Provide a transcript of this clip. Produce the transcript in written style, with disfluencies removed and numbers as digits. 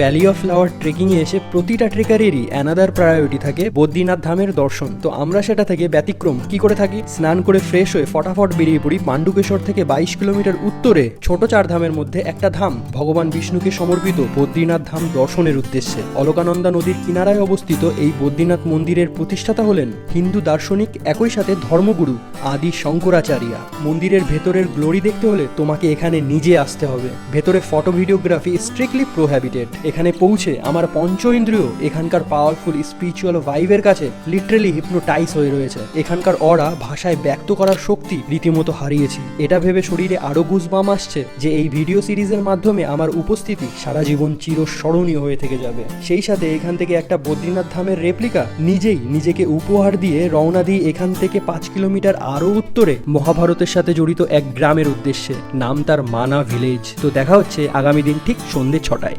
Valley of flower ট্রেকিংয়ে এসে প্রতিটা ট্রেকারেরই another priority থাকে বদ্রীনাথ ধামের দর্শন। তো আমরা সেটা থেকে ব্যতিক্রম কি করে থাকি, স্নান করে ফ্রেশ হয়ে ফটাফট বেরিয়ে পড়ি পাণ্ডুকেশ্বর থেকে 22 কিলোমিটার উত্তরে ছোট 4 ধামের মধ্যে একটা ধাম ভগবান বিষ্ণুকে সমর্পিত বদ্রীনাথ ধাম দর্শনের উদ্দেশ্যে। অলকানন্দা নদীর কিনারায় অবস্থিত এই বদ্রীনাথ মন্দিরের প্রতিষ্ঠাতা হলেন হিন্দু দার্শনিক, একই সাথে ধর্মগুরু আদি শঙ্করাচার্য। মন্দিরের ভেতরের গ্লোরি দেখতে হলে তোমাকে এখানে নিজে আসতে হবে। ভেতরে ফটো ভিডিওগ্রাফি স্ট্রিক্টলি প্রোহ্যাবিটেড। এখানে পৌঁছে আমার পঞ্চ ইন্দ্রিয় এখানকার পাওয়ারফুল স্পিরিচুয়াল ভাইবের কাছে লিটারেলি হিপনোটাইজ হয়ে রয়েছে। এখানকার অরা ভাষায় ব্যক্ত করার শক্তি রীতিমতো হারিয়েছি। এটা ভেবে শরীরে আরো গুজবাম আসছে যে এই ভিডিও সিরিজের মাধ্যমে আমার উপস্থিতি সারা জীবন চিরস্মরণীয় হয়ে থেকে যাবে। সেই সাথে এখান থেকে একটা বদ্রীনাথ ধামের রেপ্লিকা নিজেই নিজেকে উপহার দিয়ে রওনা দিই এখান থেকে 5 কিলোমিটার আরো উত্তরে মহাভারতের সাথে জড়িত এক গ্রামের উদ্দেশ্যে। নাম তার মানা ভিলেজ। তো দেখা হচ্ছে আগামী দিন ঠিক সন্ধ্যে 6টায়।